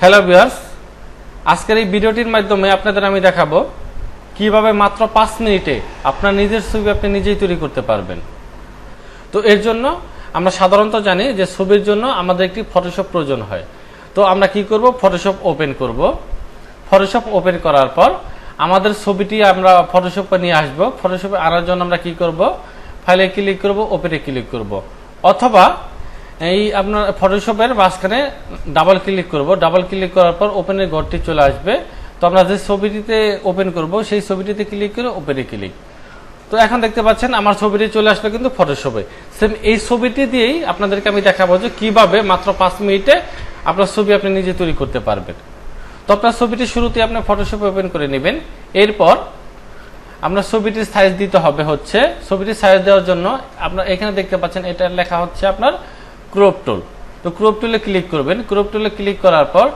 Hello viewers, আজকের এই ভিডিওটির মাধ্যমে আপনাদের আমি দেখাবো কিভাবে মাত্র 5 মিনিটে আপনার নিজের ছবি আপনি নিজেই তৈরি করতে পারবেন। তো এর জন্য আমরা সাধারণত জানি যে ছবির জন্য আমাদের একটি ফটোশপ প্রয়োজন হয়। তো আমরা কি করব, ফটোশপ ওপেন করব। ফটোশপ ওপেন করার পর আমাদের ছবিটি আমরা ফটোশপে নিয়ে আসব। ফটোশপে আনার জন্য আমরা কি করব, ফাইলে ক্লিক করব, ওপেনে ক্লিক করব, অথবা এই আপনার ফটোশপের মাঝখানে ডাবল ক্লিক করব। ডাবল ক্লিক করার পর ওপেনের ঘরটি চলে আসবে। তো আমরা যে ছবিটিতে ওপেন করব সেই ছবিটিতে ক্লিক করে ওপেনে ক্লিক। তো এখন দেখতে পাচ্ছেন আমার ছবিটি চলে আসলো কিন্তু ফটোশপে। সেম এই ছবিটি দিয়েই আপনাদেরকে আমি দেখাবো যে কিভাবে মাত্র 5 মিনিটে আপনার ছবি আপনি নিজে তৈরি করতে পারবেন। তো আপনার ছবিটি শুরুতে আপনি ফটোশপে ওপেন করে নেবেন। এরপর আপনার ছবিটির সাইজ দিতে হবে হচ্ছে, ছবিটির সাইজ দেওয়ার জন্য আপনার এখানে দেখতে পাচ্ছেন এটা লেখা হচ্ছে আপনার ক্রপ টুল। তো ক্রপ টুলে ক্লিক করবেন। ক্রপ টুলে ক্লিক করার পর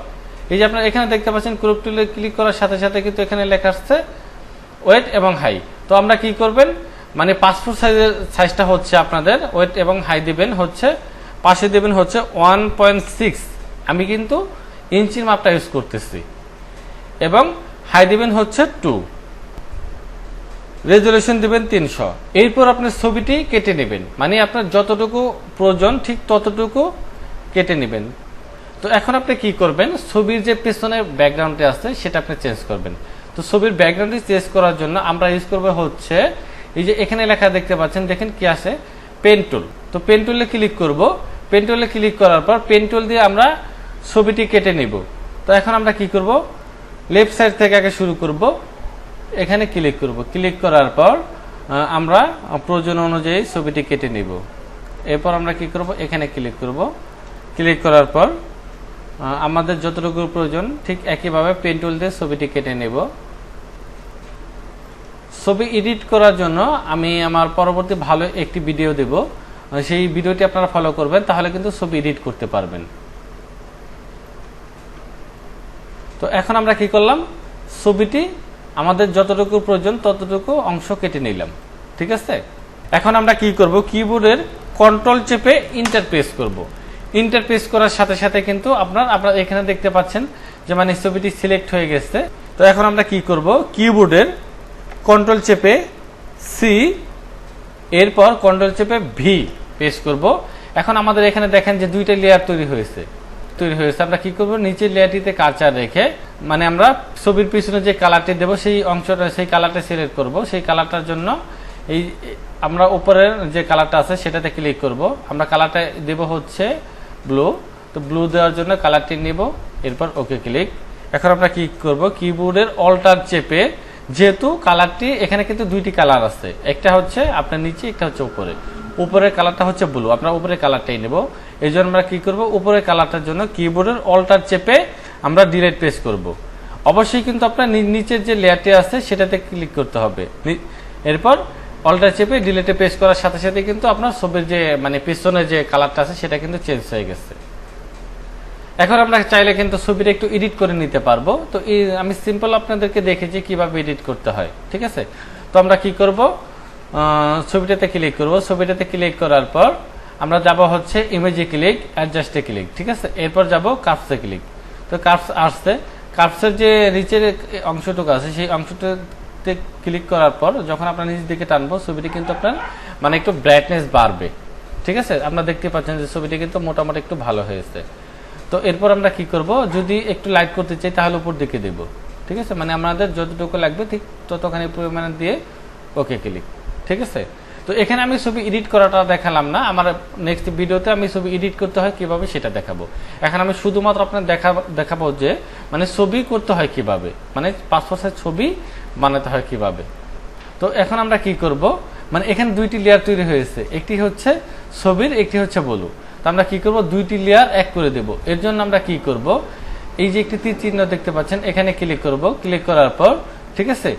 এই যে আপনার এখানে দেখতে পাচ্ছেন ক্রপ টুলে ক্লিক করার সাথে সাথে কিন্তু এখানে লেখা আসছে ওয়েট এবং হাই। তো আমরা কি করবেন, মানে পাসপোর্ট সাইজের সাইজটা হচ্ছে আপনাদের ওয়েট এবং হাই দিবেন হচ্ছে, পাশে দিবেন হচ্ছে 1.6। আমি কিন্তু ইঞ্চির মাপটা ইউজ করতেছি, এবং হাই দিবেন হচ্ছে 2, রেজুলেশন দিবেন 300। এরপর আপনার ছবিটি কেটে নেবেন, মানে আপনার যতটুকু প্রয়োজন ঠিক ততটুকু কেটে নেবেন। তো এখন আপনি কি করবেন, ছবির যে পেছনে ব্যাকগ্রাউন্ডে আছে সেটা আপনি চেঞ্জ করবেন। তো ছবির ব্যাকগ্রাউন্ডটি চেঞ্জ করার জন্য আমরা ইউজ করব হচ্ছে এই যে এখানে লেখা দেখতে পাচ্ছেন, দেখেন কি আছে, পেন টুল। তো পেন টুলে ক্লিক করব। পেন টুলে ক্লিক করার পর পেন টুল দিয়ে আমরা ছবিটি কেটে নিব। তো এখন আমরা কি করব, লেফট সাইড থেকে আগে শুরু করব, এখানে ক্লিক করব। ক্লিক করার পর আমরা প্রয়োজন অনুযায়ী ছবিটি কেটে নিব। এরপর আমরা কি করব, এখানে ক্লিক করব। ক্লিক করার পর আমাদের যতটুকু প্রয়োজন ঠিক একইভাবে পেন টুল দিয়ে ছবিটি কেটে নেব। ছবি এডিট করার জন্য আমি আমার পরবর্তী ভালো একটি ভিডিও দেব, সেই ভিডিওটি আপনারা ফলো করবেন, তাহলে কিন্তু ছবি এডিট করতে পারবেন। তো এখন আমরা কি করলাম, ছবিটি আমাদের যতটুকু প্রয়োজন ততটুকু অংশ কেটে নিলাম, ঠিক আছে। এখন আমরা কি করব, কিবোর্ডের কন্ট্রোল চেপে ইন্টার প্রেস করব। ইন্টার প্রেস করার সাথে সাথে কিন্তু আপনারা এখানে দেখতে পাচ্ছেন যে মানে ছবিটি সিলেক্ট হয়ে গেছে। তো এখন আমরা কি করব, কিবোর্ডের কন্ট্রোল চেপে সি, এরপর কন্ট্রোল চেপে ভি প্রেস করব। এখন আমাদের এখানে দেখেন যে দুইটা লেয়ার তৈরি হয়েছে। আমরা কি করব, নিচের লেয়ারটিতে কার্সার রেখে, মানে আমরা ছবির পিছনে যে কালারটি দেব সেই অংশটা, সেই কালারটা সিলেক্ট করব। সেই কালারটার জন্য এই আমরা উপরের যে কালারটা আছে সেটাতে ক্লিক করব। আমরা কালারটা দেব হচ্ছে ব্লু। তো ব্লু দেওয়ার জন্য কালারটি নেব, এরপর ওকে ক্লিক। এখন আমরা কি করব, কিবোর্ডের অল্টার চেপে, যেহেতু কালারটি এখানে কিন্তু দুইটি কালার আছে, একটা হচ্ছে আপনার নিচে, একটা হচ্ছে উপরে। উপরের কালারটা হচ্ছে ব্লু, আমরা উপরের কালারটাই নেব। এই জন্য আমরা কি করব, উপরের কালারটার জন্য কিবোর্ডের অল্টার চেপে আমরা ডিলিট প্রেস করব। অবশ্যই কিন্তু আপনার নিচের যে লেয়ারটি আছে সেটাতে ক্লিক করতে হবে। এরপর অল্টার চেপে ডিলিটে প্রেস করার সাথে সাথে কিন্তু আপনার ছবির যে মানে পিছনের যে কালারটা আছে সেটা কিন্তু চেঞ্জ হয়ে গেছে। এখন আমরা চাইলে কিন্তু ছবিটা একটু এডিট করে নিতে পারবো। তো আমি সিম্পল আপনাদেরকে দেখেছি কিভাবে এডিট করতে হয়, ঠিক আছে। তো আমরা কি করব, ছবিটাতে ক্লিক করব। ছবিটাতে ক্লিক করার পর আমরা যাব হচ্ছে ইমেজে ক্লিক, অ্যাডজাস্টে ক্লিক, ঠিক আছে। এরপর যাব কার্ভসে ক্লিক। তো কার্ভস আসছে, কার্ভসের যে নিচের অংশটুকু আছে সেই অংশটাতে ক্লিক করার পর যখন আপনার নিচের দিকে টানবো ছবিটি কিন্তু আপনার মানে একটু ব্রাইটনেস বাড়বে, ঠিক আছে। আপনারা দেখতে পাচ্ছেন যে ছবিটি কিন্তু মোটামুটি একটু ভালো হয়েছে। তো এরপর আমরা কি করব, যদি একটু লাইট করতে চাই তাহলে উপর দিকে দেব, ঠিক আছে। মানে আমাদের যতটুকু লাগবে ঠিক ততখানি পরিমাণে দিয়ে ওকে ক্লিক, ঠিক আছে। তো এখানে আমি ছবি এডিট করাটা দেখালাম না, আমার নেক্সট ভিডিওতে আমি ছবি এডিট করতে হয় কিভাবে সেটা দেখাবো। এখন আমি শুধুমাত্র আপনার দেখাবো যে মানে ছবি করতে হয় কিভাবে, মানে পাসপোর্ট সাইজ ছবি বানাতে হয় কিভাবে। তো এখন আমরা কি করব, মানে এখানে দুইটি লেয়ার তৈরি হয়েছে, একটি হচ্ছে ছবির, একটি হচ্ছে ব্লু। তো আমরা কি করব, দুইটি লেয়ার এক করে দেব। এর জন্য আমরা কি করব, এই যে একটি তীর চিহ্ন দেখতে পাচ্ছেন এখানে ক্লিক করব। ক্লিক করার পর ঠিক আছে,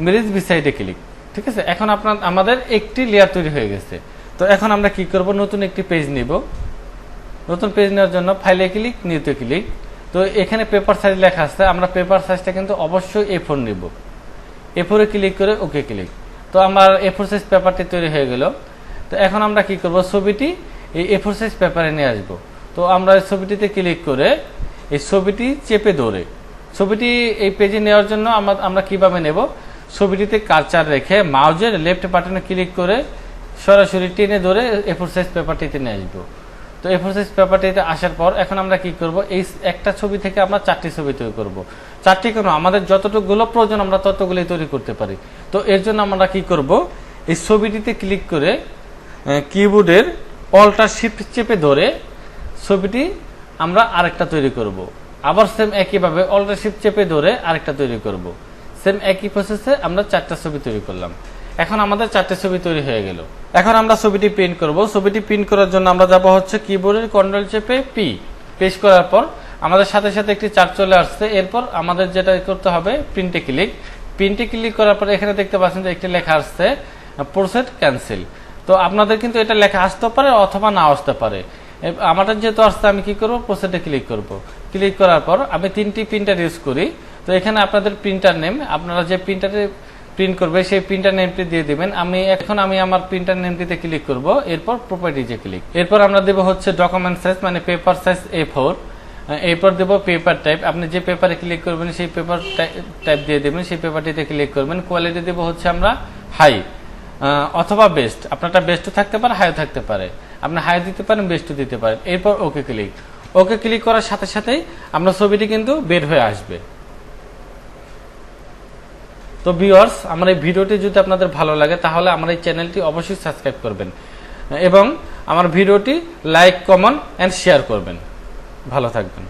মেরিজ বিসাইডে ক্লিক, ঠিক আছে। এখন আমাদের একটি লেয়ার তৈরি হয়ে গেছে। তো এখন আমরা কি করব, নতুন একটি পেজ নিব। নতুন পেজ নেওয়ার জন্য ফাইলে ক্লিক, নিউতে ক্লিক। তো এখানে পেপার সাইজ লেখা আছে, আমরা পেপার সাইজটা কিন্তু অবশ্যই A4 নিব। A4 এ ক্লিক করে ওকে ক্লিক। তো আমার A4 সাইজ পেপারটি তৈরি হয়ে গেল। তো এখন আমরা কি করব, ছবিটি এই A4 সাইজ পেপারে নিয়ে আসব। তো আমরা ছবিটিতে ক্লিক করে এই ছবিটি চেপে ধরে, ছবিটি এই পেজে নেওয়ার জন্য আমরা কিভাবে নেব, ছবিটিতে কার্সার রেখে মাউসের লেফট বাটনে ক্লিক করে সরাসরি টেনে ধরে A4 সাইজ পেপারটিতে নিয়ে আসবো। তো A4 সাইজ পেপারটিতে আসার পর এখন আমরা কি করব, এই একটা ছবি থেকে আমরা 4টি ছবি তৈরি করব। 4টি কেন, আমাদের যতটুকুগুলো প্রয়োজন আমরা ততগুলোই তৈরি করতে পারি। তো এর জন্য আমরা কি করব, এই ছবিটিতে ক্লিক করে কিবোর্ডের অল্টার শিফট চেপে ধরে ছবিটি আমরা আরেকটা তৈরি করব। আবার সেম একইভাবে অল্টার শিফট চেপে ধরে আরেকটা তৈরি করব। সেম একই প্রসেসে আমরা 4টা ছবি তৈরি করলাম। এখন আমাদের 4টে ছবি তৈরি হয়ে গেল। এখন আমরা ছবিটি প্রিন্ট করব। ছবিটি প্রিন্ট করার জন্য আমরা যাব হচ্ছে কিবোর্ডের কন্ট্রোল চেপে পি, পেস্ট করার পর আমাদের সাথে সাথে একটি চার্ট চলে আসছে। এরপর আমাদের যেটা করতে হবে, প্রিন্টে ক্লিক। প্রিন্টে ক্লিক করার পর এখানে দেখতে পাচ্ছেন যে একটি লেখা আসছে প্রসেস ক্যান্সেল। তো আপনাদের কিন্তু এটা লেখা আসতে পারে অথবা না আসতে পারে। আমাদের যেহেতু আসছে আমি কি করব, প্রসেসে ক্লিক করব। ক্লিক করার পর আমি 3টি প্রিন্টার ইউজ করি। তো এখানে আপনাদের প্রিন্টার নেম, আপনারা যে প্রিন্টারে প্রিন্ট করবে সেই প্রিন্টার নেমটি দিয়ে দিবেন। আমি আমার প্রিন্টার নেমটিতে ক্লিক করব, এরপর প্রপার্টিজে ক্লিক। এরপর আমরা দেব হচ্ছে ডকুমেন্ট সাইজ মানে পেপার সাইজ A4। এরপর দেব পেপার টাইপ, আপনি যে পেপারে ক্লিক করবেন সেই পেপার টাইপ দিয়ে দেবেন, সেই পেপারটিতে ক্লিক করবেন। কোয়ালিটি দেব হচ্ছে আমরা হাই অথবা বেস্ট, আপনারটা বেস্টও থাকতে পারে হাইও থাকতে পারে, আপনি হাই দিতে পারেন বেস্টও দিতে পারেন। এরপর ওকে ক্লিক। ওকে ক্লিক করার সাথে সাথেই আমরা ছবিটি কিন্তু বের হয়ে আসবে। তো ভিউয়ার্স, আমার এই ভিডিওটি যদি আপনাদের ভালো লাগে তাহলে আমার এই চ্যানেলটি অবশ্যই সাবস্ক্রাইব করবেন এবং আমার ভিডিওটি লাইক, কমেন্ট এন্ড শেয়ার করবেন। ভালো থাকবেন।